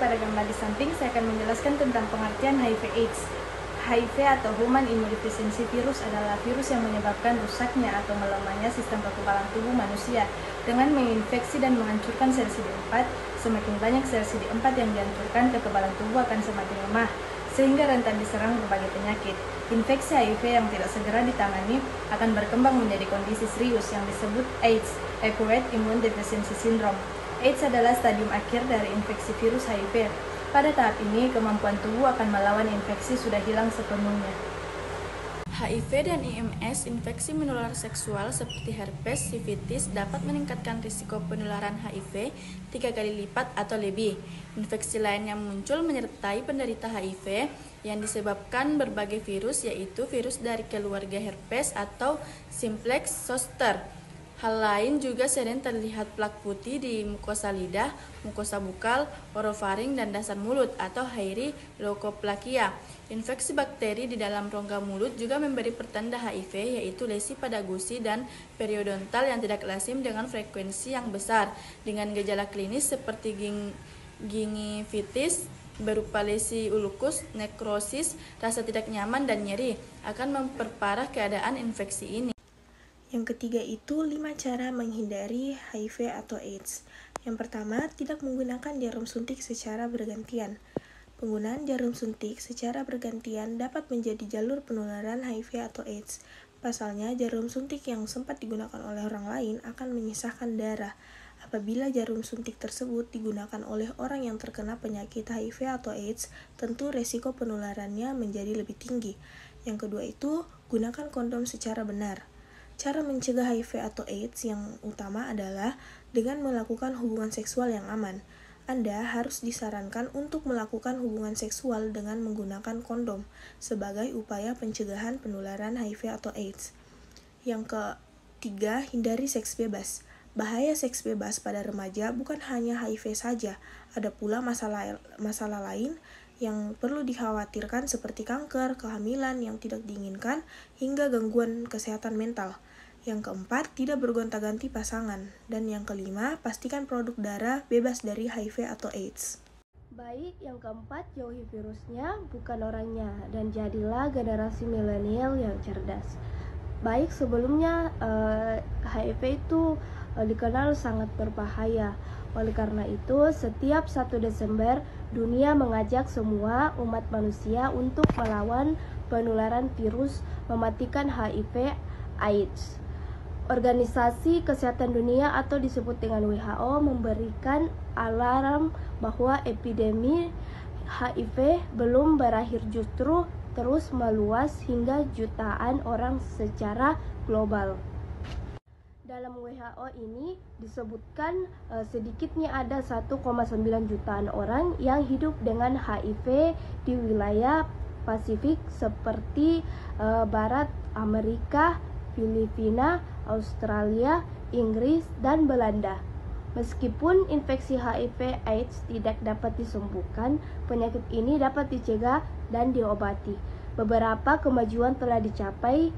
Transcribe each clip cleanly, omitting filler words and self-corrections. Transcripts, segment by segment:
pada gambar di samping saya akan menjelaskan tentang pengertian HIV/AIDS. HIV atau Human Immunodeficiency Virus adalah virus yang menyebabkan rusaknya atau melemahnya sistem kekebalan tubuh manusia dengan menginfeksi dan menghancurkan sel CD4. Semakin banyak sel CD4 yang dihancurkan, kekebalan tubuh akan semakin lemah sehingga rentan diserang berbagai penyakit. Infeksi HIV yang tidak segera ditangani akan berkembang menjadi kondisi serius yang disebut AIDS, Acquired Immune Deficiency Syndrome. AIDS adalah stadium akhir dari infeksi virus HIV. Pada tahap ini, kemampuan tubuh akan melawan infeksi sudah hilang sepenuhnya. HIV dan IMS, infeksi menular seksual seperti herpes, sifilis, dapat meningkatkan risiko penularan HIV 3 kali lipat atau lebih. Infeksi lain yang muncul menyertai penderita HIV yang disebabkan berbagai virus, yaitu virus dari keluarga herpes atau simplex zoster. Hal lain juga sering terlihat plak putih di mukosa lidah, mukosa bukal, orofaring, dan dasar mulut atau hairy leukoplakia. Infeksi bakteri di dalam rongga mulut juga memberi pertanda HIV, yaitu lesi pada gusi dan periodontal yang tidak lazim dengan frekuensi yang besar, dengan gejala klinis seperti gingivitis berupa lesi ulkus, nekrosis, rasa tidak nyaman, dan nyeri, akan memperparah keadaan infeksi ini. Yang ketiga itu 5 cara menghindari HIV atau AIDS. Yang pertama, tidak menggunakan jarum suntik secara bergantian. Penggunaan jarum suntik secara bergantian dapat menjadi jalur penularan HIV atau AIDS. Pasalnya, jarum suntik yang sempat digunakan oleh orang lain akan menyisakan darah. Apabila jarum suntik tersebut digunakan oleh orang yang terkena penyakit HIV atau AIDS, tentu resiko penularannya menjadi lebih tinggi. Yang kedua itu, gunakan kondom secara benar. Cara mencegah HIV atau AIDS yang utama adalah dengan melakukan hubungan seksual yang aman. Anda harus disarankan untuk melakukan hubungan seksual dengan menggunakan kondom sebagai upaya pencegahan penularan HIV atau AIDS. Yang ketiga, hindari seks bebas. Bahaya seks bebas pada remaja bukan hanya HIV saja, ada pula masalah lain yang perlu dikhawatirkan seperti kanker, kehamilan yang tidak diinginkan, hingga gangguan kesehatan mental. Yang keempat, tidak bergonta-ganti pasangan. Dan yang kelima, pastikan produk darah bebas dari HIV atau AIDS. Baik, yang keempat, jauhi virusnya, bukan orangnya, dan jadilah generasi milenial yang cerdas. Baik, sebelumnya HIV itu dikenal sangat berbahaya. Oleh karena itu, setiap 1 Desember, dunia mengajak semua umat manusia untuk melawan penularan virus mematikan HIV/AIDS. Organisasi Kesehatan Dunia atau disebut dengan WHO memberikan alarm bahwa epidemi HIV belum berakhir, justru terus meluas hingga jutaan orang secara global. Dalam WHO ini disebutkan sedikitnya ada 1,9 jutaan orang yang hidup dengan HIV di wilayah Pasifik seperti Barat Amerika, Filipina, Australia, Inggris, dan Belanda. Meskipun infeksi HIV/AIDS tidak dapat disembuhkan, penyakit ini dapat dicegah dan diobati. Beberapa kemajuan telah dicapai,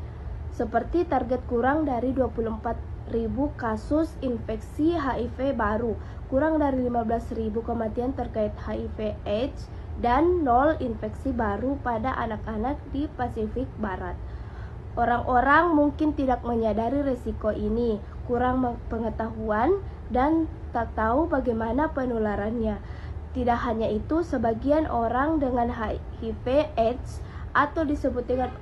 seperti target kurang dari 24.000 kasus infeksi HIV baru, kurang dari 15.000 kematian terkait HIV/AIDS, dan 0 infeksi baru pada anak-anak di Pasifik Barat. Orang-orang mungkin tidak menyadari risiko ini, kurang pengetahuan, dan tak tahu bagaimana penularannya. Tidak hanya itu, sebagian orang dengan HIV/AIDS atau disebut dengan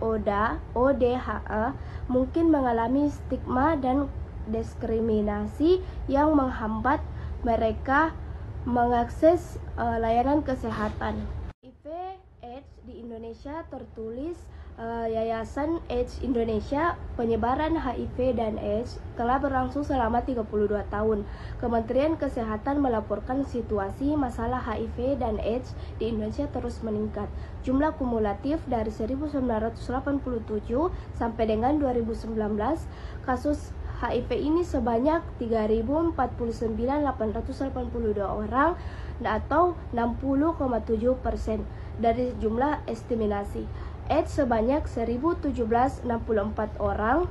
ODHA mungkin mengalami stigma dan diskriminasi yang menghambat mereka mengakses layanan kesehatan. HIV/AIDS di Indonesia tertulis Yayasan AIDS Indonesia. Penyebaran HIV dan AIDS telah berlangsung selama 32 tahun. Kementerian Kesehatan melaporkan situasi masalah HIV dan AIDS di Indonesia terus meningkat. Jumlah kumulatif dari 1987 sampai dengan 2019, kasus HIV ini sebanyak 3.049.882 orang atau 60,7% dari jumlah estimasi. AIDS sebanyak 1.017.64 orang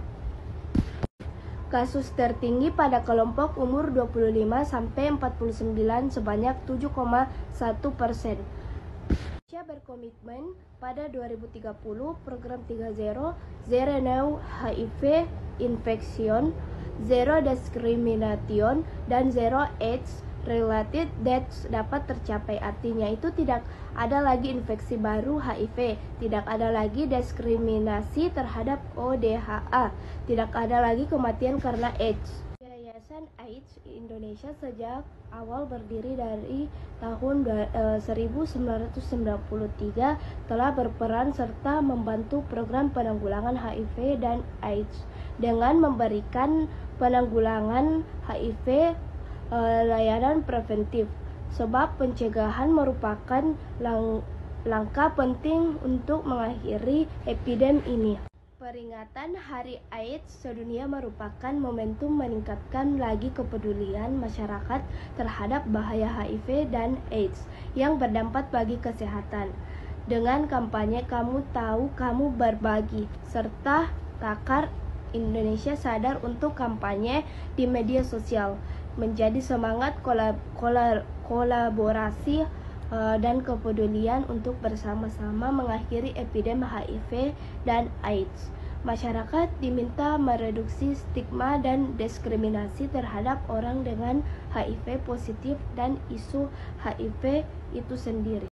Kasus tertinggi pada kelompok umur 25-49 sebanyak 7,1%. Indonesia berkomitmen pada 2030 program 3.0, Zero No HIV Infection, Zero Discrimination, dan Zero AIDS Related Deaths dapat tercapai. Artinya itu tidak ada lagi infeksi baru HIV, tidak ada lagi diskriminasi terhadap ODHA, tidak ada lagi kematian karena AIDS. Yayasan AIDS Indonesia sejak awal berdiri dari tahun 1993 telah berperan serta membantu program penanggulangan HIV dan AIDS dengan memberikan penanggulangan HIV layanan preventif, sebab pencegahan merupakan langkah penting untuk mengakhiri epidemi ini. Peringatan Hari AIDS sedunia merupakan momentum meningkatkan lagi kepedulian masyarakat terhadap bahaya HIV dan AIDS yang berdampak bagi kesehatan. Dengan kampanye Kamu Tahu Kamu Berbagi serta Takar Indonesia Sadar untuk kampanye di media sosial menjadi semangat kolaborasi dan kepedulian untuk bersama-sama mengakhiri epidemi HIV dan AIDS. Masyarakat diminta mereduksi stigma dan diskriminasi terhadap orang dengan HIV positif dan isu HIV itu sendiri.